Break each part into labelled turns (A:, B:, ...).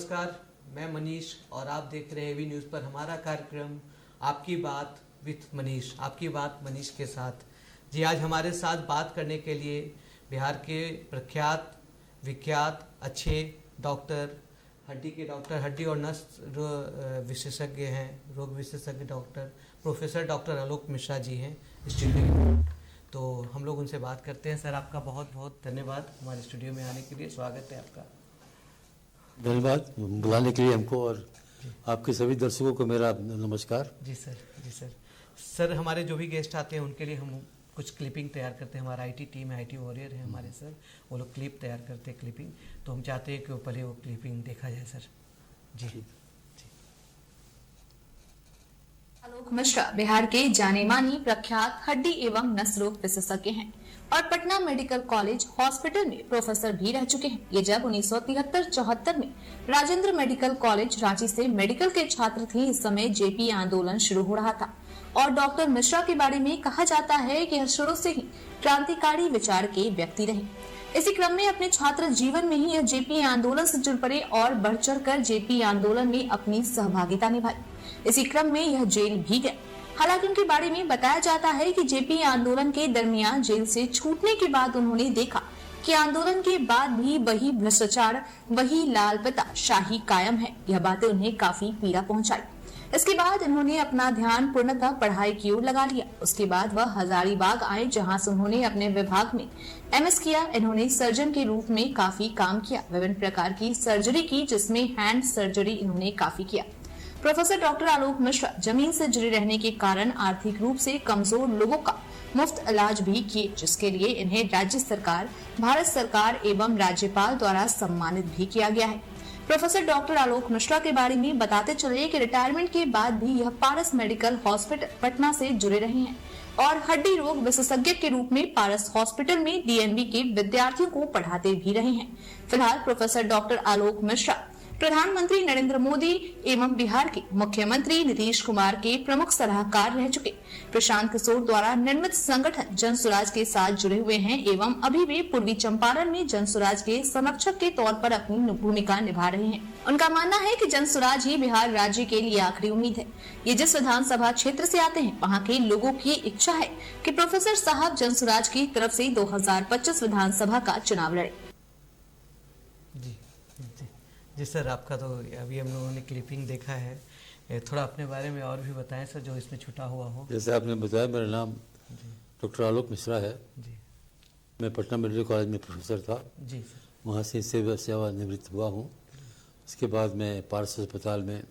A: नमस्कार, मैं मनीष और आप देख रहे हैं वी न्यूज़ पर हमारा कार्यक्रम आपकी बात विथ मनीष, आपकी बात मनीष के साथ। जी, आज हमारे साथ बात करने के लिए बिहार के प्रख्यात विख्यात अच्छे डॉक्टर, हड्डी और नस विशेषज्ञ हैं, रोग विशेषज्ञ डॉक्टर प्रोफेसर डॉक्टर आलोक मिश्रा जी हैं स्टूडियो में। तो हम लोग उनसे बात करते हैं। सर, आपका बहुत बहुत धन्यवाद हमारे स्टूडियो में आने के लिए, स्वागत है आपका।
B: धन्यवाद बुलाने के लिए हमको, और आपके सभी दर्शकों को मेरा नमस्कार।
A: जी सर, जी सर। सर, हमारे जो भी गेस्ट आते हैं उनके लिए हम कुछ क्लिपिंग तैयार करते हैं। हमारा आईटी टीम है, आईटी वॉरियर है हमारे सर, वो लोग क्लिप तैयार करते हैं क्लिपिंग। तो हम चाहते हैं कि पहले वो क्लिपिंग देखा जाए सर। जी।
C: आलोक मिश्रा बिहार के जाने मानी प्रख्यात हड्डी एवं नस रोग विशेषज्ञ हैं और पटना मेडिकल कॉलेज हॉस्पिटल में प्रोफेसर भी रह चुके हैं। ये जब 1973-74 में राजेंद्र मेडिकल कॉलेज रांची से मेडिकल के छात्र थे, इस समय जेपी आंदोलन शुरू हो रहा था और डॉक्टर मिश्रा के बारे में कहा जाता है कि शुरू से ही क्रांतिकारी विचार के व्यक्ति रहे। इसी क्रम में अपने छात्र जीवन में ही यह जेपी आंदोलन से जुड़ पड़े और बढ़ चढ़कर जेपी आंदोलन में अपनी सहभागिता निभाई। इसी क्रम में यह जेल भी गए। हालांकि उनके बारे में बताया जाता है कि जेपी आंदोलन के दरमियान जेल से छूटने के बाद उन्होंने देखा कि आंदोलन के बाद भी वही भ्रष्टाचार, वही लाल पिता शाही कायम है। यह बातें उन्हें काफी पीड़ा पहुंचाई। इसके बाद इन्होंने अपना ध्यान पूर्णतः पढ़ाई की ओर लगा लिया। उसके बाद वह हजारीबाग आए, जहां से उन्होंने अपने विभाग में एमएस किया। इन्होंने सर्जन के रूप में काफी काम किया, विभिन्न प्रकार की सर्जरी की, जिसमें हैंड सर्जरी इन्होंने काफी किया। प्रोफेसर डॉक्टर आलोक मिश्रा जमीन से जुड़े रहने के कारण आर्थिक रूप से कमजोर लोगों का मुफ्त इलाज भी किए, जिसके लिए इन्हें राज्य सरकार, भारत सरकार एवं राज्यपाल द्वारा सम्मानित भी किया गया है। प्रोफेसर डॉक्टर आलोक मिश्रा के बारे में बताते चले कि रिटायरमेंट के बाद भी यह पारस मेडिकल हॉस्पिटल पटना से जुड़े रहे हैं और हड्डी रोग विशेषज्ञ के रूप में पारस हॉस्पिटल में डीएनबी के विद्यार्थियों को पढ़ाते भी रहे हैं। फिलहाल प्रोफेसर डॉक्टर आलोक मिश्रा प्रधानमंत्री नरेंद्र मोदी एवं बिहार के मुख्यमंत्री नीतीश कुमार के प्रमुख सलाहकार रह चुके प्रशांत किशोर द्वारा निर्मित संगठन जन स्वराज के साथ जुड़े हुए हैं एवं अभी भी पूर्वी चंपारण में जन स्वराज के संरक्षक के तौर पर अपनी भूमिका निभा रहे हैं। उनका मानना है कि जन स्वराज ही बिहार राज्य के लिए आखिरी उम्मीद है। ये जिस विधानसभा क्षेत्र से आते हैं, वहाँ के लोगों की इच्छा है कि प्रोफेसर साहब जन स्वराज की तरफ से 2025 विधानसभा का चुनाव लड़े।
A: जी सर, आपका तो अभी हम लोगों ने क्लिपिंग देखा है, थोड़ा अपने बारे में और भी बताएं सर, जो इसमें छुटा हुआ हो।
B: जैसे आपने बताया, मेरा नाम डॉक्टर आलोक मिश्रा है। जी। मैं पटना मेडिकल कॉलेज में प्रोफेसर था। जी सर। वहाँ से सेवानिवृत्त हुआ हूँ। उसके बाद मैं पारस अस्पताल में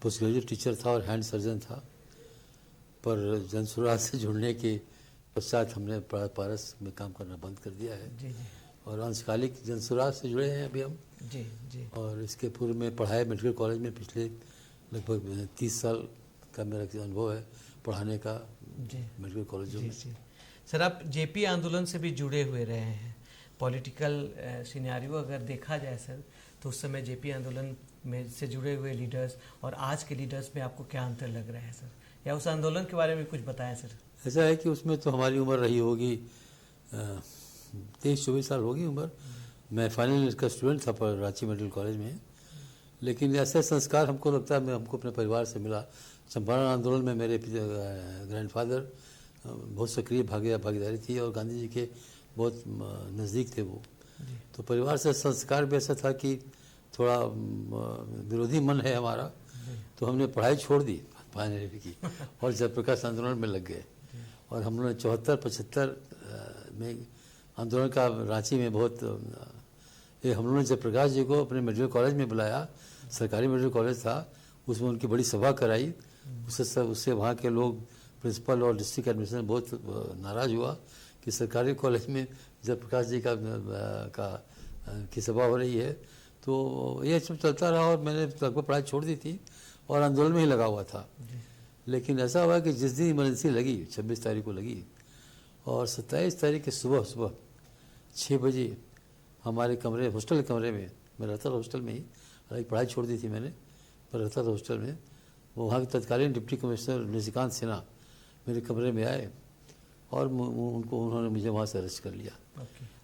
B: पोस्ट ग्रेजुएट टीचर था और हैंड सर्जन था। पर जन स्वराज से जुड़ने के पश्चात हमने पारस में काम करना बंद कर दिया है। जी जी। और अंशकालिक जन स्वराज से जुड़े हैं अभी हम। जी जी। और इसके पूर्व में पढ़ाई मेडिकल कॉलेज में, पिछले लगभग 30 साल का मेरा अनुभव है पढ़ाने का। जी। मेडिकल कॉलेजों में। जी।
A: सर, आप जेपी आंदोलन से भी जुड़े हुए रहे हैं। पॉलिटिकल सिनेरियो अगर देखा जाए सर, तो उस समय जेपी आंदोलन में से जुड़े हुए लीडर्स और आज के लीडर्स में आपको क्या अंतर लग रहा है सर, या उस आंदोलन के बारे में कुछ बताएं सर।
B: ऐसा है कि उसमें तो हमारी उम्र रही होगी 23-24 साल होगी उम्र। मैं फाइनल ईयर का स्टूडेंट था पर रांची मेडिकल कॉलेज में। लेकिन ऐसे संस्कार हमको लगता है हमको अपने परिवार से मिला। चंपारण आंदोलन में मेरे ग्रैंडफादर बहुत सक्रिय भागीदारी थी और गांधी जी के बहुत नज़दीक थे वो। तो परिवार से संस्कार भी ऐसा था कि थोड़ा विरोधी मन है हमारा, तो हमने पढ़ाई छोड़ दी फाइनल की और जयप्रकाश आंदोलन में लग गए। और हम लोगों ने 74-75 में आंदोलन का रांची में बहुत हम लोगों ने जयप्रकाश जी को अपने मेडिकल कॉलेज में बुलाया। सरकारी मेडिकल कॉलेज था, उसमें उनकी बड़ी सभा कराई। उससे वहाँ के लोग, प्रिंसिपल और डिस्ट्रिक्ट एडमिनिस्ट्रेशन बहुत नाराज़ हुआ कि सरकारी कॉलेज में जयप्रकाश जी की सभा हो रही है। तो ये सब चलता रहा और मैंने लगभग पढ़ाई छोड़ दी थी और आंदोलन में ही लगा हुआ था। लेकिन ऐसा हुआ कि जिस दिन इमरजेंसी लगी, 26 तारीख को लगी, और 27 तारीख की सुबह 6 बजे हमारे कमरे, हॉस्टल के कमरे में, मैं रहता था हॉस्टल में ही, हालांकि पढ़ाई छोड़ दी थी मैंने, पर रहता था हॉस्टल में। वहाँ के तत्कालीन डिप्टी कमिश्नर निशिकांत सिन्हा मेरे कमरे में आए और उन्होंने मुझे वहाँ से अरेस्ट कर लिया।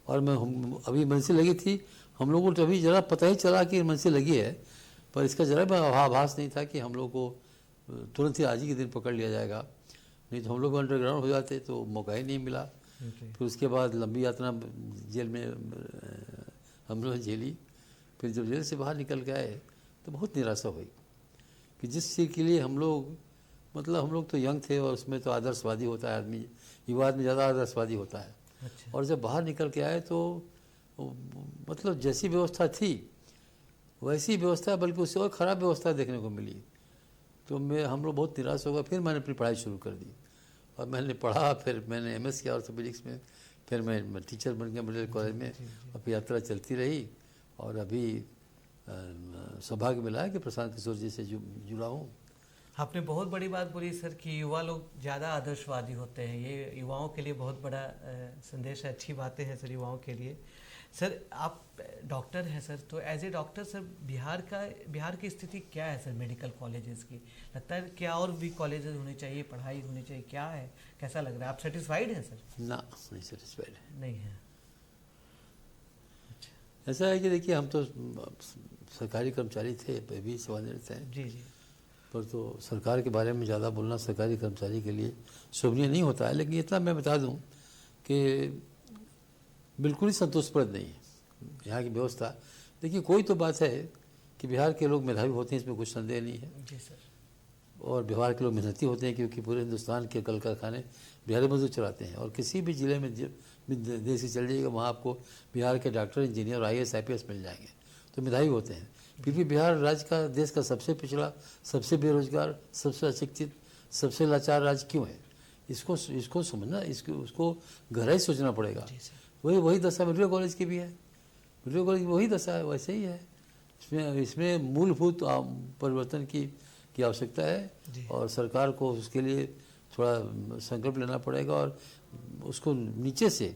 B: और मैं अभी इमरजेंसी लगी थी, हम लोगों को तभी ज़रा पता ही चला कि मनसे लगी है, पर इसका ज़रा भी आभास नहीं था कि हम लोग को तुरंत ही आज ही के दिन पकड़ लिया जाएगा। नहीं तो हम लोग अंडरग्राउंड हो जाते तो मौका ही नहीं मिला। फिर उसके बाद लंबी यात्रा जेल में हम लोग झेली। फिर जब जेल से बाहर निकल के आए तो बहुत निराशा हुई कि जिस चीज़ के लिए हम लोग मतलब हम लोग तो यंग थे और उसमें तो आदर्शवादी होता है आदमी, युवा आदमी ज़्यादा आदर्शवादी होता है।
A: अच्छा।
B: और जब बाहर निकल के आए तो मतलब जैसी व्यवस्था थी वैसी व्यवस्था बल्कि उससे और ख़राब व्यवस्था देखने को मिली। तो हम लोग बहुत निराश हो गए। फिर मैंने अपनी पढ़ाई शुरू कर दी और मैंने पढ़ा, फिर मैंने MS किया ऑर्थोपेडिक्स में, फिर मैं टीचर बन गया मेडिकल कॉलेज में। अब यात्रा चलती रही और अभी सौभाग्य मिला है कि प्रशांत किशोर जी से जुड़ा हूँ।
A: आपने बहुत बड़ी बात बोली सर कि युवा लोग ज़्यादा आदर्शवादी होते हैं। ये युवाओं के लिए बहुत बड़ा संदेश है, अच्छी बातें हैं सर युवाओं के लिए। सर आप डॉक्टर हैं सर, तो as a doctor sir Bihar की स्थिति क्या है सर मेडिकल कॉलेजेस की? लगता है क्या और भी कॉलेजेस होने चाहिए, पढ़ाई होनी चाहिए, क्या है, कैसा लग रहा है? आप सेटिस्फाइड हैं सर?
B: ना, नहीं सेटिस्फाइड है।
A: नहीं है।
B: ऐसा है कि देखिए हम तो सरकारी कर्मचारी थे, भी सेवानिवृत्त हैं।
A: जी जी।
B: पर तो सरकार के बारे में ज़्यादा बोलना सरकारी कर्मचारी के लिए शोभनीय नहीं होता है। लेकिन इतना मैं बता दूं कि बिल्कुल ही संतोषप्रद नहीं है यहाँ की व्यवस्था। देखिए कोई तो बात है कि बिहार के लोग मेधावी होते हैं, इसमें कुछ संदेह नहीं है।
A: जी सर।
B: और बिहार के लोग मेहनती होते हैं क्योंकि पूरे हिंदुस्तान के कल कारखाने बिहारी मजदूर चलाते हैं। और किसी भी ज़िले में देश से चल जाइएगा वहाँ आपको बिहार के डॉक्टर, इंजीनियर, IAS IPS मिल जाएंगे, तो मेधावी होते हैं। फिर भी बिहार राज्य का देश का सबसे पिछड़ा, सबसे बेरोजगार, सबसे अशिक्षित, सबसे लाचार राज्य क्यों है? इसको समझना, उसको गहराई सोचना पड़ेगा। वही दशा मेडिकल कॉलेज की भी है। मेडिकल कॉलेज की वही दशा है, वैसे ही है। इसमें मूलभूत परिवर्तन की आवश्यकता है और सरकार को उसके लिए थोड़ा संकल्प लेना पड़ेगा और उसको नीचे से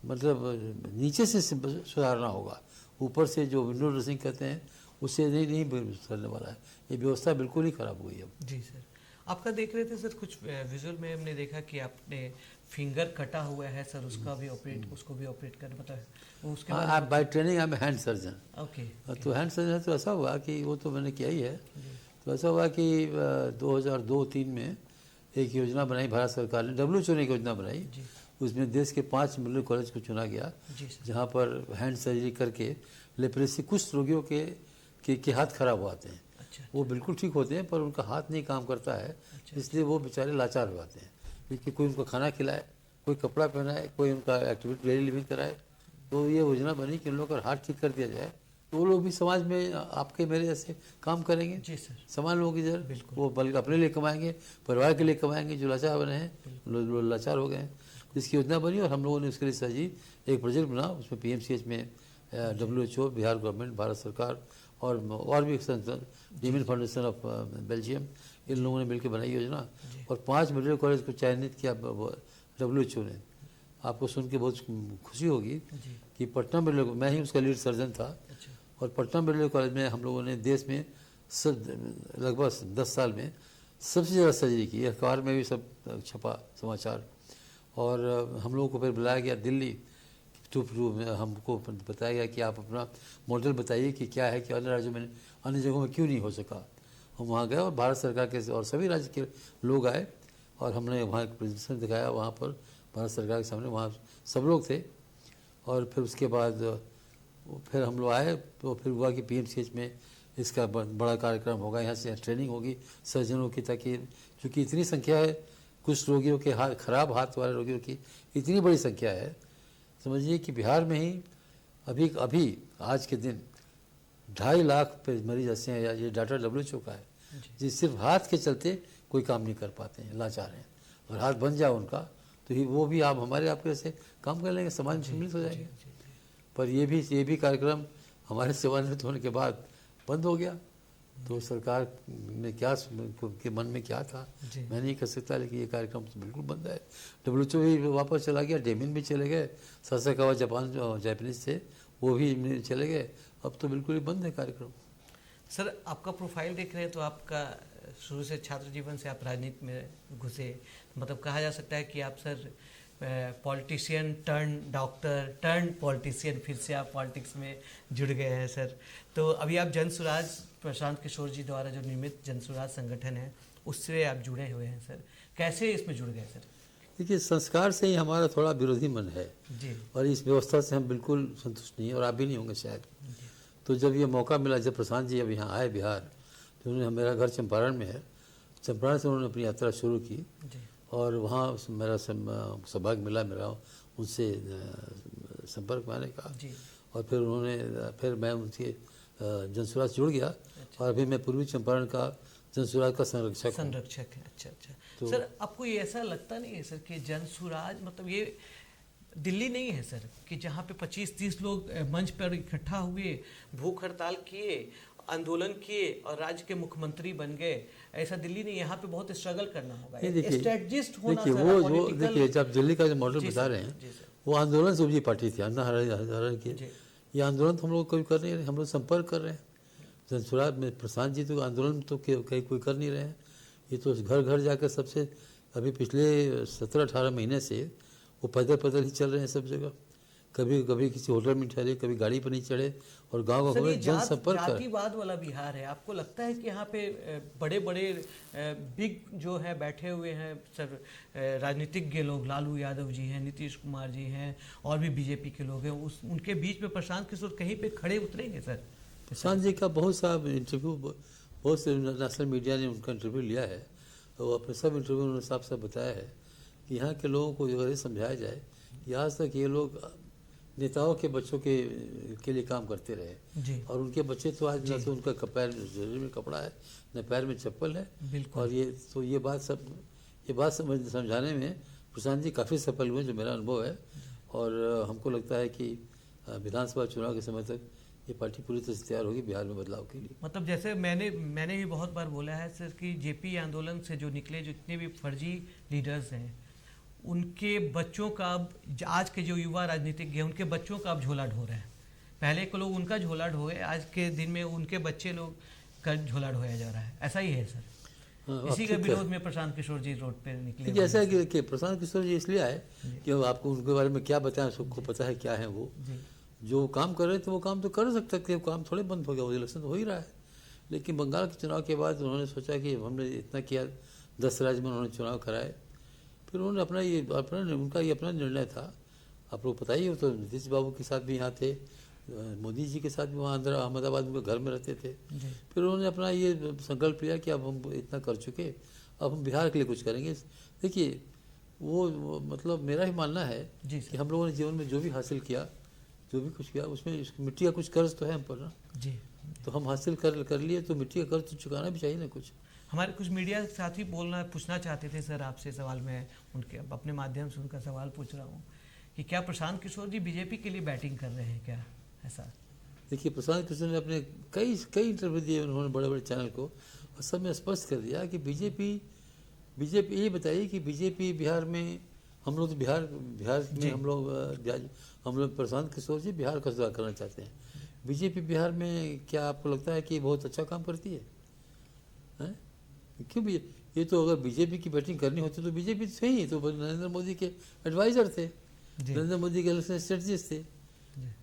B: मतलब नीचे से सुधारना होगा। ऊपर से जो विंडो ड्रेसिंग कहते हैं उससे नहीं करने वाला है। ये व्यवस्था बिल्कुल ही खराब हुई है।
A: जी सर, आपका देख रहे थे सर कुछ विजुअल में हमने देखा कि आपने फिंगर कटा हुआ है सर, उसको भी ऑपरेट कर मतलब उसके बाद
B: by training I am hand surgeon.
A: Okay.
B: तो हैंड सर्जन तो ऐसा हुआ कि वो तो मैंने किया ही है। तो ऐसा हुआ कि 2002-03 में एक योजना बनाई भारत सरकार ने, WHO ने एक योजना बनाई। उसमें देश के 5 मेडिकल कॉलेज को चुना गया जहाँ पर हैंड सर्जरी करके लेप्रेसी कुछ रोगियों के हाथ खराब हो आते हैं। वो बिल्कुल ठीक होते हैं पर उनका हाथ नहीं काम करता है, इसलिए वो बेचारे लाचार हो जाते हैं। क्योंकि कोई उनको खाना खिलाए, कोई कपड़ा पहनाए, कोई उनका एक्टिविटी डेली लिविंग कराए। तो ये योजना बनी कि उन लोगों का हाथ ठीक कर दिया जाए तो वो लोग भी समाज में आपके मेरे जैसे काम करेंगे।
A: जी सर।
B: समान लोगों की जरूरत, वो बल्कि अपने लिए कमाएंगे, परिवार के लिए कमाएंगे। जो लाचार बने हैं, लाचार हो गए हैं, इसकी योजना बनी और हम लोगों ने उसके लिए सजी एक प्रोजेक्ट बना। उसमें PMCH में WHO, बिहार गवर्नमेंट, भारत सरकार और भी संस्थान, डीमन फाउंडेशन ऑफ बेल्जियम, इन लोगों ने मिलकर बनाई योजना और 5 मेडिकल कॉलेज को चयनित किया WHO ने। आपको सुन के बहुत खुशी होगी कि पटना मेडिकल, मैं ही उसका लीड सर्जन था और पटना मेडिकल कॉलेज में हम लोगों ने देश में लगभग 10 साल में सबसे ज़्यादा सर्जरी की। अखबार में भी सब छपा समाचार। और हम लोगों को फिर बुलाया गया दिल्ली, तो हमको बताया गया कि आप अपना मॉडल बताइए कि क्या है कि अन्य राज्यों में, अन्य जगहों में क्यों नहीं हो सका। हम वहाँ गए और भारत सरकार के और सभी राज्य के लोग आए और हमने वहाँ एक प्रेजेंटेशन दिखाया वहाँ पर भारत सरकार के सामने, वहाँ सब लोग थे। और फिर उसके बाद फिर हम लोग आए तो फिर हुआ कि PMCH में इसका बड़ा कार्यक्रम होगा, यहाँ से ट्रेनिंग होगी सर्जनों की, ताकि चूँकि इतनी संख्या है कुछ रोगियों के खराब हाथ वाले रोगियों की इतनी बड़ी संख्या है। समझिए कि बिहार में ही अभी आज के दिन 2.5 लाख मरीज ऐसे हैं, ये डाटा WHO का है, जिस सिर्फ हाथ के चलते कोई काम नहीं कर पाते हैं, लाचार हैं। और हाथ बन जाए उनका तो वो भी आप हमारे आपके जैसे काम कर लेंगे, समाज में सम्मिलित हो जाएंगे। पर ये भी कार्यक्रम हमारे सेवानिवृत्त होने के बाद बंद हो गया। तो सरकार ने क्या के मन में क्या था मैं नहीं कह सकता, लेकिन ये कार्यक्रम तो बिल्कुल बंद है। WHO भी वापस चला गया, डेमिन भी चले गए, सासाकावा जापान जो जापानीज थे वो भी चले गए। अब तो बिल्कुल ही बंद है कार्यक्रम।
A: सर आपका प्रोफाइल देख रहे हैं तो आपका शुरू से छात्र जीवन से आप राजनीति में घुसे, मतलब कहा जा सकता है कि आप sir politician turn doctor turn politician, फिर से आप पॉलिटिक्स में जुड़ गए हैं सर। तो अभी आप जनसुराज, प्रशांत किशोर जी द्वारा जो निर्मित जनसुराज संगठन है, उससे आप जुड़े हुए हैं सर। कैसे इसमें जुड़ गए सर?
B: देखिए, संस्कार से ही हमारा थोड़ा विरोधी मन है
A: जी।
B: और इस व्यवस्था से हम बिल्कुल संतुष्ट नहीं है, और आप भी नहीं होंगे शायद। तो जब ये मौका मिला, जब प्रशांत जी अब यहाँ आए बिहार, तो उन्होंने, मेरा घर चंपारण में है, चंपारण से उन्होंने अपनी यात्रा शुरू की
A: जी।
B: और वहाँ मेरा सौभाग्य मिला मेरा उनसे संपर्क में आने का।
A: जी।
B: और फिर मैं उनके जनसुराज जुड़ गया। और अभी मैं पूर्वी चंपारण का जनसुराज का संरक्षक
A: है। अच्छा। तो सर, आपको ये ऐसा लगता नहीं है सर कि जनसुराज मतलब ये दिल्ली नहीं है सर, कि जहाँ पे 25-30 लोग मंच पर इकट्ठा हुए, भूख हड़ताल किए, आंदोलन किए और राज्य के मुख्यमंत्री बन गए? ऐसा दिल्ली नहीं, यहाँ पे बहुत स्ट्रगल करना होगा, स्ट्रेटजिस्ट होना।
B: देखिए, वो जो देखिए, जब दिल्ली का जो मॉडल बता रहे हैं, वो आंदोलन से उपजी पार्टी थी, अन्ना हजारे की। ये आंदोलन तो हम लोग कोई कर नहीं रहे, हम लोग संपर्क कर रहे हैं। जनसुराज में प्रशांत जी तो आंदोलन तो कहीं कोई कर नहीं रहे हैं। ये तो घर घर जाकर सबसे, अभी पिछले 17-18 महीने से वो पैदल ही चल रहे हैं सब जगह। कभी किसी होटल में ठहरे, कभी गाड़ी पर नहीं चढ़े, और गाँव में जनसंपर्क कर।
A: जातिवाद वाला बिहार है। आपको लगता है कि यहाँ पे बड़े बिग जो है बैठे हुए हैं सर, राजनीतिज्ञ लोग, लालू यादव जी हैं, नीतीश कुमार जी हैं, और भी बीजेपी के लोग हैं, उनके बीच में प्रशांत किशोर कहीं पे खड़े उतरेंगे सर?
B: प्रशांत जी का बहुत सा इंटरव्यू, बहुत से नेशनल मीडिया ने उनका इंटरव्यू लिया है, तो अपने सब इंटरव्यू उन्होंने साफ साफ बताया है कि यहाँ के लोगों को अगर ये समझाया जाए कि आज तक ये लोग नेताओं के बच्चों के लिए काम करते रहे
A: जी।
B: और उनके बच्चे तो आज न तो उनका पैर में कपड़ा है, न पैर में चप्पल है। और ये बात समझाने में प्रशांत जी काफ़ी सफल हुए, जो मेरा अनुभव है। और हमको लगता है कि विधानसभा चुनाव के समय तक ये पार्टी पूरी तरह से तैयार होगी बिहार में बदलाव के लिए।
A: मतलब जैसे मैंने भी बहुत बार बोला है सर कि जेपी आंदोलन से जो निकले जितने भी फर्जी लीडर्स हैं, उनके बच्चों का अब, आज के जो युवा राजनीतिज्ञ हैं, उनके बच्चों का अब झोला ढो रहे हैं। पहले के लोग उनका झोला ढोए, आज के दिन में उनके बच्चे लोग का झोला ढोया जा रहा है। ऐसा ही है सर। इसी के विरोध में प्रशांत किशोर जी रोड पे निकले।
B: ऐसा है कि प्रशांत किशोर जी इसलिए आए कि आपको उनके बारे में क्या बताएं, सबको पता है क्या है वो। जो काम कर रहे थे वो काम तो कर सकते थे, काम थोड़े बंद हो गया, वो इलेक्शन तो हो ही रहा है। लेकिन बंगाल के चुनाव के बाद उन्होंने सोचा कि हमने इतना किया, 10 राज्य में उन्होंने चुनाव कराए, फिर उन्होंने उनका ये अपना निर्णय था। आप लोग पता ही हो, तो नीतीश बाबू के साथ भी यहाँ थे, मोदी जी के साथ भी वहाँ अहमदाबाद उनके घर में रहते थे। फिर उन्होंने अपना ये संकल्प लिया कि अब हम इतना कर चुके, अब हम बिहार के लिए कुछ करेंगे। देखिए, वो मतलब मेरा ही मानना है कि हम लोगों ने जीवन में जो भी हासिल किया, जो भी कुछ किया, उसमें मिट्टी का कुछ कर्ज तो है हम पर ना
A: जी।
B: तो हम हासिल कर लिए, तो मिट्टी का कर्ज तो चुकाना भी चाहिए ना कुछ।
A: हमारे कुछ मीडिया साथी पूछना चाहते थे सर आपसे सवाल, में उनके अपने माध्यम से उनका सवाल पूछ रहा हूँ कि क्या प्रशांत किशोर जी बीजेपी के लिए बैटिंग कर रहे हैं क्या? ऐसा
B: देखिए, प्रशांत किशोर ने अपने कई इंटरव्यू दिए उन्होंने बड़े चैनल को, और सब में स्पष्ट कर दिया कि बीजेपी ये बताइए कि बीजेपी बिहार में, हम लोग तो बिहार में हम लोग प्रशांत किशोर जी बिहार का सुधार करना चाहते हैं। बीजेपी बिहार में क्या आपको लगता है कि बहुत अच्छा काम करती है? क्यों? ये तो अगर बीजेपी की बैटिंग करनी होती तो बीजेपी थे ही, तो नरेंद्र मोदी के एडवाइजर थे, नरेंद्र मोदी के इलेक्शन स्ट्रेटजिस्ट थे।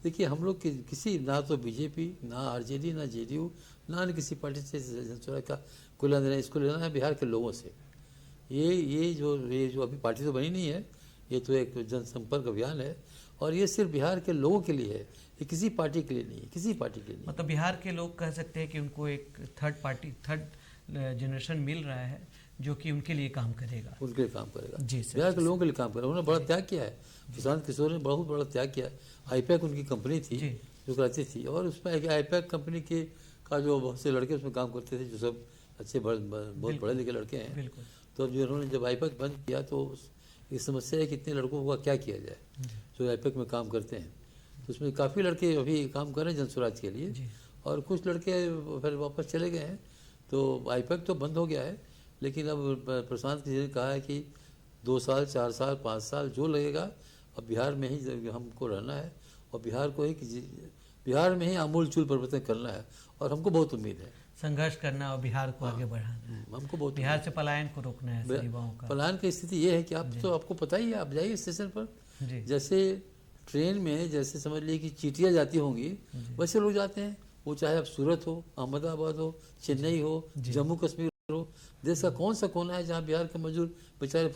B: देखिए, हम लोग किसी, ना तो बीजेपी, ना आरजेडी, ना जेडीयू, ना किसी पार्टी से जनसुराज का कोई लेना देना। इसको लेना है बिहार के लोगों से। ये जो अभी पार्टी तो बनी नहीं है, ये तो एक जनसंपर्क अभियान है, और ये सिर्फ बिहार के लोगों के लिए है, ये किसी पार्टी के लिए नहीं है, किसी पार्टी के लिए नहीं।
A: मतलब बिहार के लोग कह सकते हैं कि उनको एक थर्ड जनरेशन मिल रहा है जो कि उनके लिए काम करेगा,
B: जी सर, बिहार के लोगों के लिए काम करेगा। उन्होंने बड़ा त्याग किया है, प्रशांत किशोर ने बहुत बड़ा त्याग किया। आईपैक उनकी कंपनी थी जो कराती थी, और उसमें आईपैक कंपनी का जो बहुत से लड़के उसमें काम करते थे, जो सब अच्छे बहुत पढ़े लिखे लड़के हैं। तो जब आईपैक बंद किया तो ये समस्या है कि इतने लड़कों का क्या किया जाए जो आईपैक में काम करते हैं। तो उसमें काफ़ी लड़के अभी काम कर रहे हैं जनसुराज के लिए, और कुछ लड़के फिर वापस चले गए हैं। तो आईपैक तो बंद हो गया है, लेकिन अब प्रशांत जी ने कहा है कि 2 साल, 4 साल, 5 साल जो लगेगा, अब बिहार में ही हमको रहना है, और बिहार में ही आमूल चूल परिवर्तन करना है, और हमको बहुत उम्मीद है।
A: संघर्ष करना और बिहार को आगे बढ़ाना,
B: हमको बहुत
A: बिहार से पलायन को रोकना है सर युवाओं का।
B: पलायन की स्थिति ये है कि आप तो आपको पता ही है, आप जाइए स्टेशन पर,
A: जी
B: जैसे ट्रेन में जैसे समझ लीजिए कि चीटियाँ जाती होंगी वैसे लोग जाते हैं, वो चाहे अब सूरत हो, अहमदाबाद हो, चेन्नई हो, जम्मू कश्मीर हो, देश का कौन सा कोना है जहाँ बिहार के मजदूर बेचारे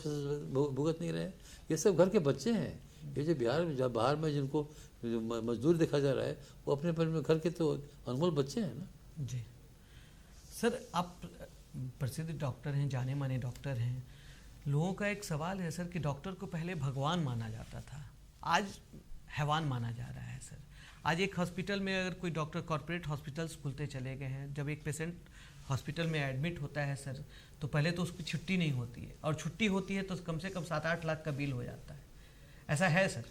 B: भुगत नहीं रहे। ये सब घर के बच्चे हैं, ये जो बाहर में जिनको मजदूर देखा जा रहा है वो अपने घर के तो अनमोल बच्चे हैं ना।
A: जी सर, आप प्रसिद्ध डॉक्टर हैं, जाने माने डॉक्टर हैं। लोगों का एक सवाल है सर कि डॉक्टर को पहले भगवान माना जाता था, आज हैवान माना जा रहा है सर। आज एक हॉस्पिटल में अगर कोई डॉक्टर, कॉर्पोरेट हॉस्पिटल्स खुलते चले गए हैं, जब एक पेशेंट हॉस्पिटल में एडमिट होता है सर, तो पहले तो उसकी छुट्टी नहीं होती है, और छुट्टी होती है तो कम से कम 7-8 लाख का बिल हो जाता है। ऐसा है सर?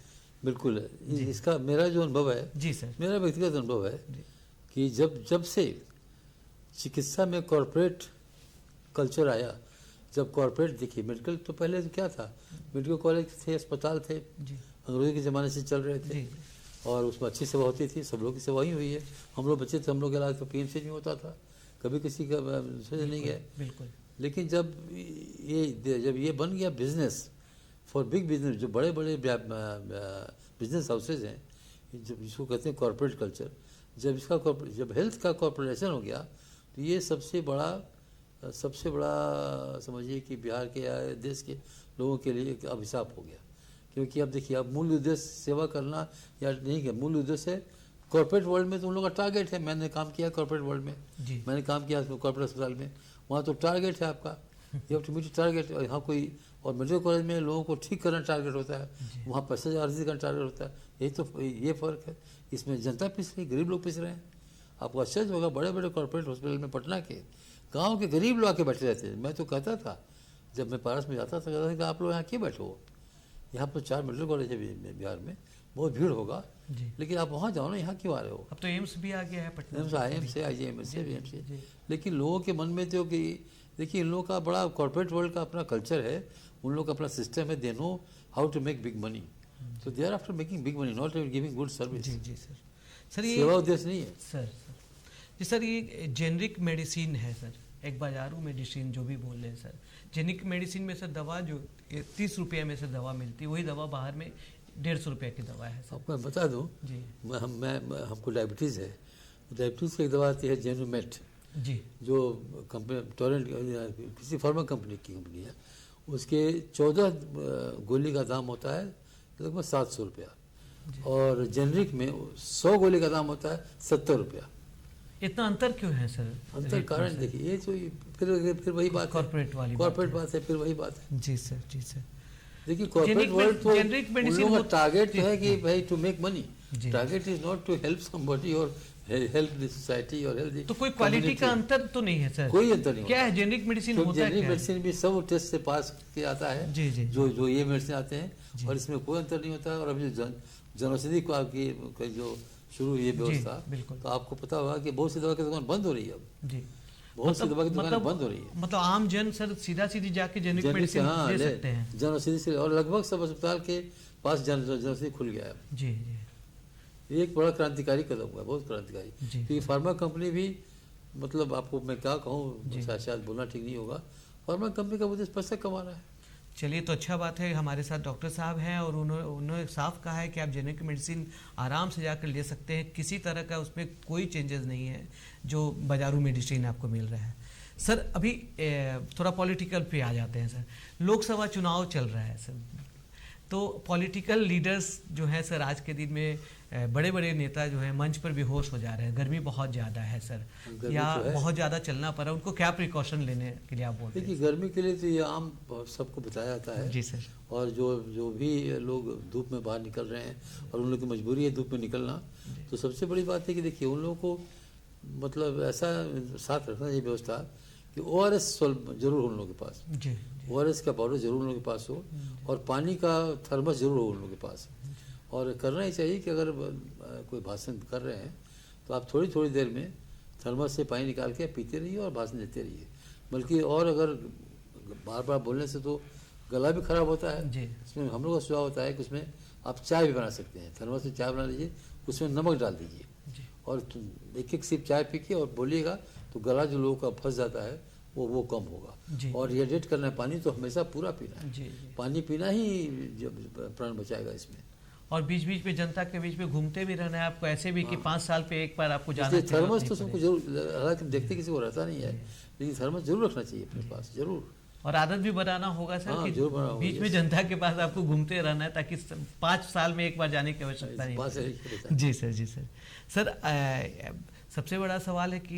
B: बिल्कुल है। इसका मेरा जो अनुभव है,
A: जी सर,
B: मेरा व्यक्तिगत अनुभव है कि जब से चिकित्सा में कॉर्पोरेट कल्चर आया, जब कॉर्पोरेट देखिए, मेडिकल तो पहले तो क्या था, मेडिकल कॉलेज थे, अस्पताल थे, अंग्रेजों के ज़माने से चल रहे थे और उसमें अच्छी सेवा होती थी, सब लोग की सेवा ही हुई है। हम लोग बच्चे थे, हम लोग के इलाज तो PMC नहीं होता था, कभी किसी का दूसरे नहीं गए।
A: बिल्कुल।
B: लेकिन जब ये बन गया बिजनेस फॉर बिग बिजनेस, जो बड़े बड़े बिजनेस हाउसेज हैं, जिसको कहते हैं कॉर्पोरेट कल्चर, जब हेल्थ का कॉर्पोरेशन हो गया तो ये सबसे बड़ा समझिए कि बिहार के या देश के लोगों के लिए एक अभिशाप हो गया। क्योंकि अब देखिए, अब मूल उद्देश्य सेवा करना या नहीं है, मूल उद्देश्य है कॉर्पोरेट वर्ल्ड में तो उन लोगों का टारगेट है। मैंने काम किया कॉर्पोरेट वर्ल्ड में, मैंने काम किया कॉर्पोरेट अस्पताल में, वहाँ तो टारगेट है आपका, you have to meet target. यहाँ कोई और मेडिकल कॉलेज में लोगों को ठीक करना टारगेट होता है, वहाँ पैसा अर्जित करना टारगेट होता है। यही तो ये फ़र्क है। इसमें जनता पिस रही, गरीब लोग पिस रहे हैं। आपको आश्चर्य होगा, बड़े बड़े कॉर्पोरेट हॉस्पिटल में पटना के गाँव के गरीब लोग आके बैठे रहते हैं। मैं तो कहता था, जब मैं पारस में जाता था, कहता था कि आप लोग यहाँ क्यों बैठे हो, यहाँ पर 4 मेडिकल कॉलेज है बिहार में, बहुत भीड़ होगा, लेकिन आप वहाँ जाओ ना, यहाँ क्यों आ रहे हो।
A: अब तो एम्स भी आ गया है पटना,
B: एम्स, IIM से, IGM से, BM से। लेकिन लोगों के मन में तो कि देखिए, इन लोगों का बड़ा कॉर्पोरेट वर्ल्ड का अपना कल्चर है, उन लोगों का अपना सिस्टम है, they know how to make big money, so they are after making big money, not giving good service.
A: जी सर। सर ये
B: सेवा उद्देश्य नहीं है
A: सर। जी सर, ये जेनरिक मेडिसिन है सर, एक बाजारू मेडिसिन जो भी बोल रहे हैं सर। जेनरिक मेडिसिन में सर दवा जो 30 रुपये में से दवा मिलती है, वही दवा बाहर में 150 रुपये की दवा है सर।
B: आपको मैं बता दूँ जी, हमको डायबिटीज़ है, डायबिटीज़ की एक दवा आती है जेनुमेट
A: जी, जो
B: कंपनी टोरेंट किसी फार्मा कंपनी है, उसके 14 गोली का दाम होता है लगभग 700 रुपया, और जेनरिक में 100 गोली का दाम होता है 70 रुपया।
A: इतना अंतर क्यों है सर?
B: अंतर कारण देखिए, ये जो फिर वही बात
A: कॉर्पोरेट वाली
B: कॉर्पोरेट बात है, फिर वही बात है।
A: जी सर, जी सर।
B: देखिए, कॉर्पोरेट वर्ल्ड तो उन लोगों का टारगेट है कि भाई to make money, target is not to help somebody और हेल्प द सोसाइटी और हेल्प।
A: तो कोई क्वालिटी का अंतर तो नहीं है सर?
B: कोई अंतर नहीं।
A: क्या है जेनरिक मेडिसिन होता है?
B: जेनरिक मेडिसिन भी सब टेस्ट से पास किया आता है,
A: जी जी,
B: जो ये मेडिसिन आते हैं, और इसमें कोई अंतर नहीं होता है। और अभी जो जनौषधि की जो शुरू हुई है व्यवस्था, तो आपको पता होगा कि बहुत सी दवा की दुकान बंद हो रही है अब जी, बहुत सी दवा की दुकान बंद हो रही है।
A: मतलब आम जन सर सीधा जाके जेनरिक मेडिसिन ले सकते हैं
B: जनौषधि से, और लगभग सब अस्पताल के पास जनौषधि खुल गया है
A: जी जी।
B: ये एक बड़ा क्रांतिकारी कदम हुआ, बहुत क्रांतिकारी। क्योंकि फार्मा कंपनी भी, मतलब आपको मैं क्या कहूँ, शायद बोलना ठीक नहीं होगा, फार्मा कंपनी का उद्देश्य पैसा कमाना है।
A: चलिए, तो अच्छा बात है, हमारे साथ डॉक्टर साहब हैं और उन्होंने साफ कहा है कि आप जेनरिक मेडिसिन आराम से जाकर ले सकते हैं, किसी तरह का उसमें कोई चेंजेस नहीं है जो बाजारू मेडिसिन आपको मिल रहा है। सर, अभी थोड़ा पॉलिटिकल पे आ जाते हैं सर। लोकसभा चुनाव चल रहा है सर, तो पॉलिटिकल लीडर्स जो हैं सर, आज के दिन में बड़े बड़े नेता जो हैं मंच पर बेहोश हो जा रहे हैं। गर्मी बहुत ज़्यादा है सर, या
B: तो
A: बहुत ज़्यादा चलना पड़ा, उनको क्या प्रिकॉशन लेने के लिए आप बोलते हैं?
B: देखिए, गर्मी के लिए तो ये आम सबको बताया जाता है
A: जी सर। और
B: जो भी लोग धूप में बाहर निकल रहे हैं और उन लोग की मजबूरी है धूप में निकलना, तो सबसे बड़ी बात है कि देखिए, उन लोगों को मतलब ऐसा साथ रखना चाहिए व्यवस्था कि ORS जरूर हो उन लोगों के पास, ORS का पाउडर जरूर उन लोगों के पास हो, और पानी का थर्मस जरूर हो उन लोगों के पास। और करना ही चाहिए कि अगर कोई भाषण कर रहे हैं तो आप थोड़ी थोड़ी देर में थर्मस से पानी निकाल के पीते रहिए और भाषण देते रहिए। बल्कि और अगर बार बार बोलने से तो गला भी खराब होता है जी। इसमें हम लोग का सुझाव होता है कि उसमें आप चाय भी बना सकते हैं, थर्मस से चाय बना लीजिए, उसमें नमक डाल दीजिए और एक एक सिप चाय पी के और बोलिएगा, तो गला जो लोगों का फंस जाता है वो कम होगा।
A: जी।
B: और रिहाइड्रेट करना है, पानी तो हमेशा पूरा पीना है।
A: जी जी।
B: पानी पीना ही प्राण बचाएगा इसमें।
A: और बीच बीच में जनता के बीच में घूमते भी रहना है आपको, ऐसे भी कि 5 साल पे एक बार आपको जाना
B: इसलिए
A: चाहिए।
B: थर्मस तो सबको जरूर, हालांकि देखते किसी को रहता नहीं है, लेकिन थर्मस जरूर रखना चाहिए अपने पास, जरूर।
A: और आदत भी बनाना होगा सर
B: हाँ,
A: कि
B: जरूर बनाना होगा,
A: बीच में
B: yes।
A: जनता के पास आपको घूमते रहना है, ताकि 5 साल में एक बार जाने की आवश्यकता नहीं
B: पास
A: है।
B: है।
A: जी सर, जी सर। सर सबसे बड़ा सवाल है कि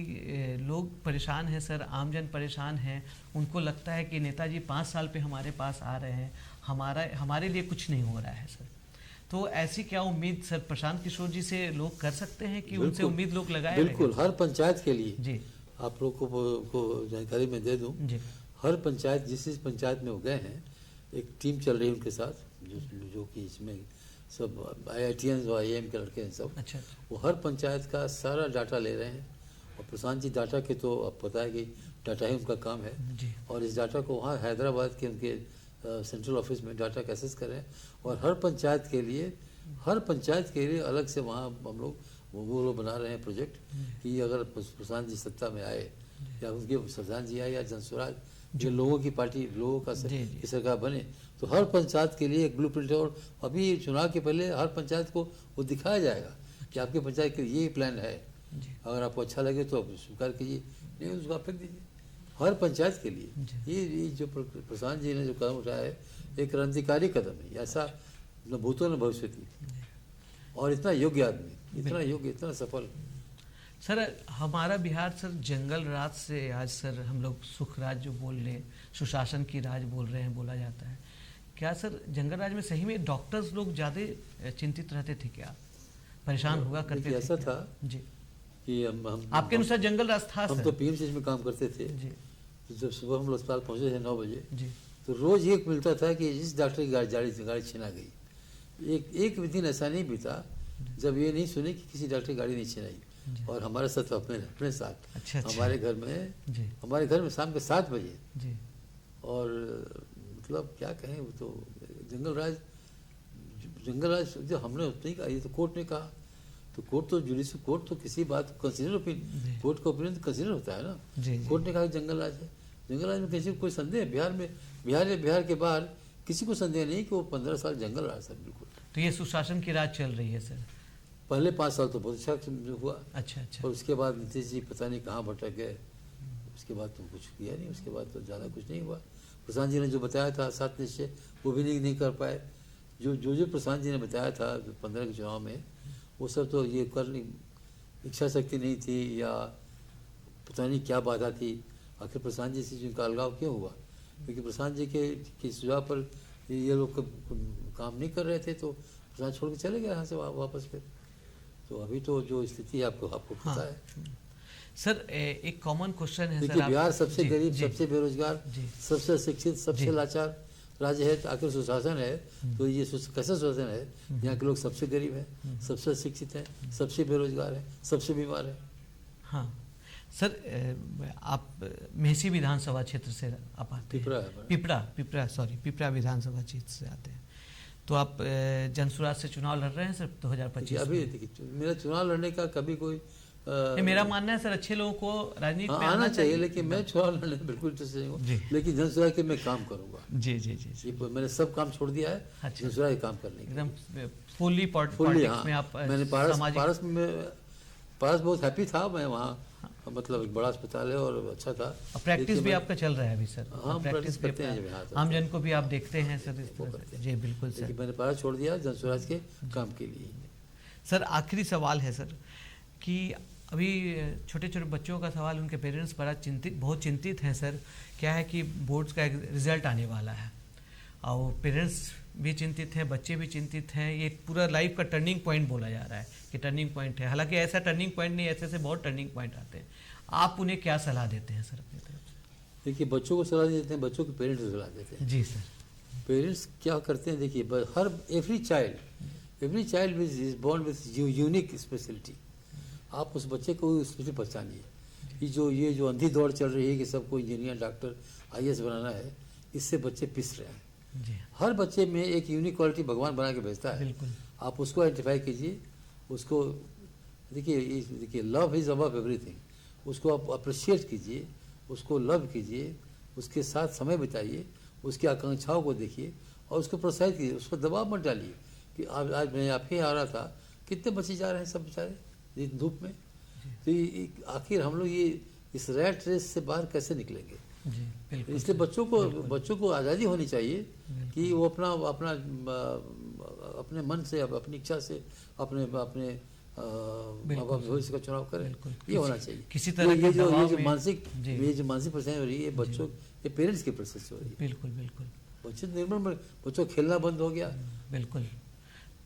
A: लोग परेशान हैं सर, आमजन परेशान हैं, उनको लगता है कि नेताजी 5 साल पे हमारे पास आ रहे हैं, हमारे लिए कुछ नहीं हो रहा है सर। तो ऐसी क्या उम्मीद सर प्रशांत किशोर जी से लोग कर सकते हैं कि उनसे उम्मीद लोग लगाए?
B: बिल्कुल, हर पंचायत के लिए
A: जी
B: आप लोग को जानकारी में दे दूं,
A: जी।
B: हर पंचायत, जिस पंचायत में वो गए हैं, एक टीम चल रही है उनके साथ, जो कि इसमें सब IITians और IIM के लड़के हैं सब।
A: अच्छा।
B: वो हर पंचायत का सारा डाटा ले रहे हैं। और प्रशांत जी डाटा के तो अब पता है कि डाटा ही उनका काम है।
A: जी।
B: और इस डाटा को वहाँ हैदराबाद के उनके सेंट्रल ऑफिस में डाटा का एक्सेस करें, और हर पंचायत के लिए अलग से वहाँ हम लोग वो लोग बना रहे हैं प्रोजेक्ट कि अगर प्रशांत जी सत्ता में आए या उनके प्रधान जी आए या जनसुराज, जो लोगों की पार्टी, लोगों का की सरकार बने, तो हर पंचायत के लिए एक ब्लूप्रिंट है। और अभी चुनाव के पहले हर पंचायत को वो दिखाया जाएगा कि आपके पंचायत के लिए ये प्लान है, अगर आपको अच्छा लगे तो आप स्वीकार कीजिए, नहीं उसको आप फेंक दीजिए। हर पंचायत के लिए ये जो प्रशांत जी ने जो कदम उठाया है, एक क्रांतिकारी कदम है। ऐसा न भूतो न भविष्यति, और इतना योग्य आदमी, इतना योग्य, इतना सफल।
A: सर हमारा बिहार सर जंगल राज से आज सर हम लोग सुख राज जो बोल रहे हैं, सुशासन की राज बोल रहे हैं, बोला जाता है। क्या सर जंगल राज में सही में डॉक्टर्स लोग ज़्यादा चिंतित रहते थे क्या, परेशान हुआ करते थे?
B: ऐसा था
A: जी
B: कि हम
A: आपके अनुसार जंगल राज था?
B: हम तो PMC में काम करते थे
A: जी।
B: तो जब सुबह हम लोग अस्पताल पहुँचे थे 9 बजे,
A: जी।
B: तो रोज़ एक मिलता था कि इस डॉक्टर की गाड़ी छिना गई। एक भी दिन ऐसा नहीं बीता जब ये नहीं सुने कि किसी डॉक्टर की गाड़ी नहीं छिनाई। और हमारे साथ अपने साथ
A: अच्छा।
B: हमारे घर में शाम के 7 बजे।
A: जी।
B: और मतलब क्या कहें, वो तो जंगल राज जो हमने नहीं कहा, ये तो कोर्ट ने कहा। तो कोर्ट तो जुडिशल कोर्ट तो किसी बात को कंसीडर, कोर्ट का ओपिनियन कंसीडर होता है ना। कोर्ट ने कहा कि जंगल राज है। जंगल राज में किसी को कोई संदेह है? बिहार के बाहर किसी को संदेह नहीं कि वो 15 साल जंगल राज है। बिल्कुल।
A: तो ये सुशासन की राज चल रही है सर?
B: पहले 5 साल तो बहुत अच्छा हुआ।
A: अच्छा।
B: और उसके बाद नीतीश जी पता नहीं कहाँ भटक गए, उसके बाद तो कुछ किया नहीं, उसके बाद तो ज़्यादा कुछ नहीं हुआ। प्रशांत जी ने जो बताया था 7 निश्चय, वो भी नहीं कर पाए। जो प्रशांत जी ने बताया था 15 के चुनाव में, वो सब तो ये करने इच्छा शक्ति नहीं थी या पता नहीं क्या बाधा थी। आखिर प्रशांत जी से जिनका अलगाव क्यों हुआ? क्योंकि प्रशांत जी के सुझाव पर ये लोग काम नहीं कर रहे थे, तो प्रशांत छोड़ के चले गए यहाँ से वापस पे। तो अभी तो जो स्थिति है आपको पता है।
A: सर एक कॉमन क्वेश्चन है
B: देखिए,
A: सर,
B: बिहार सबसे गरीब, सबसे बेरोजगार, सबसे अशिक्षित, सबसे लाचार राज्य है। तो आखिर सुशासन है तो ये कैसा सुशासन है? यहाँ के लोग सबसे गरीब हैं, सबसे अशिक्षित हैं, सबसे बेरोजगार हैं, सबसे बीमार हैं।
A: हाँ सर, आप मेहसी विधानसभा क्षेत्र से आप आते हैं? पिपरा विधानसभा क्षेत्र से आते हैं। तो आप जनसुराज से चुनाव लड़ रहे हैं सर 2025?
B: अभी देखिए, मेरा चुनाव लड़ने का कभी कोई
A: मेरा मानना है सर अच्छे लोगों को राजनीति में
B: आना चाहिए, लेकिन मैं चुनाव लड़ने में बिल्कुल इंटरेस्ट नहीं हूँ। लेकिन जनसुराज के मैं काम करूँगा।
A: जी जी जी।
B: मैंने सब काम छोड़ दिया है जनसुराज के काम करने के।
A: एकदम फुल्ली पॉलिटिक्स में आप?
B: मैंने पारस बहुत हैप्पी था मैं वहाँ, मतलब एक बड़ा अस्पताल है और अच्छा था।
A: प्रैक्टिस भी आपका चल रहा है अभी सर?
B: हाँ, प्रैक्टिस करते हैं,
A: आम जन को भी आप देखते हैं सर इस तरह से? जी बिल्कुल सर।
B: मैंने पारस छोड़ दिया जनसुराज के काम के लिए।
A: सर आखिरी सवाल है सर कि अभी छोटे छोटे बच्चों का सवाल, उनके पेरेंट्स बहुत चिंतित हैं सर। क्या है कि बोर्ड्स का रिजल्ट आने वाला है और पेरेंट्स भी चिंतित हैं, बच्चे भी चिंतित हैं। ये पूरा लाइफ का टर्निंग पॉइंट बोला जा रहा है कि टर्निंग पॉइंट है। हालांकि ऐसा टर्निंग पॉइंट नहीं, ऐसे बहुत टर्निंग पॉइंट आते हैं। आप उन्हें क्या सलाह देते हैं सर अपनी तरफ से?
B: देखिए, बच्चों को सलाह देते हैं, बच्चों के पेरेंट्स को सलाह देते हैं।
A: जी सर।
B: पेरेंट्स क्या करते हैं, देखिए, every child is born with unique speciality. आप उस बच्चे को स्पेशली पहचानिए। ये जो अंधी दौड़ चल रही है कि सबको इंजीनियर, डॉक्टर, IAS बनाना है, इससे बच्चे पिस रहे हैं। हर बच्चे में एक यूनिक क्वालिटी भगवान बना के भेजता है। आप उसको आइडेंटिफाई कीजिए, उसको देखिए लव इज अबव एवरीथिंग। उसको आप अप्रिशिएट कीजिए, उसको लव कीजिए, उसके साथ समय बिताइए, उसकी आकांक्षाओं को देखिए और उसको प्रोत्साहित कीजिए। उसको दबाव मत डालिए कि आज मैं आपके यहाँ आ रहा था, कितने बच्चे जा रहे हैं सब बेचारे इस धूप में, तो आखिर हम लोग ये इस रैट रेस से बाहर कैसे निकलेंगे।
A: जी बिल्कुल।
B: इसलिए बच्चों को आज़ादी होनी चाहिए कि वो अपना अपना अपने मन से, अपनी इच्छा से अपने भविष्य का चुनाव करें, ये होना चाहिए।
A: किसी तरह
B: ये जो मानसिक
A: जी।
B: परेशानी हो रही है बच्चों, ये पेरेंट्स की प्रेशर से हो रही है।
A: बिल्कुल बिल्कुल।
B: बच्चे निर्भर, बच्चों को खेलना बंद हो गया।
A: बिल्कुल,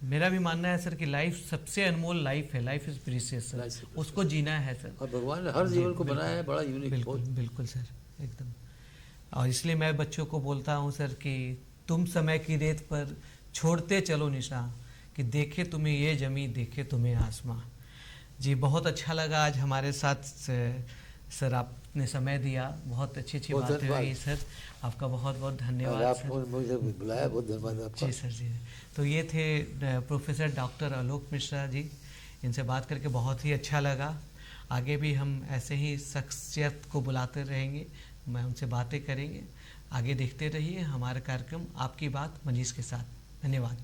A: मेरा भी मानना है सर कि लाइफ सबसे अनमोल लाइफ है, लाइफ इज प्रीशियस सर, उसको जीना है सर।
B: और भगवान ने हर जीवन को बनाया है बड़ा यूनिक।
A: बिल्कुल बिल्कुल सर, एकदम। और इसलिए मैं बच्चों को बोलता हूँ सर कि तुम समय की रेत पर छोड़ते चलो निशान, कि देखे तुम्हें ये जमी, देखे तुम्हें आसमां। जी बहुत अच्छा लगा आज हमारे साथ सर, आपने समय दिया, बहुत अच्छी बातें हुई सर, आपका बहुत बहुत धन्यवाद।
B: आपने मुझे बुलाया, बहुत धन्यवाद आपका।
A: जी सर जी। तो ये थे प्रोफेसर डॉक्टर आलोक मिश्रा जी, इनसे बात करके बहुत ही अच्छा लगा। आगे भी हम ऐसे ही शख्सियत को बुलाते रहेंगे, मैं उनसे बातें करेंगे। आगे देखते रहिए हमारा कार्यक्रम आपकी बात मनीष के साथ। धन्यवाद।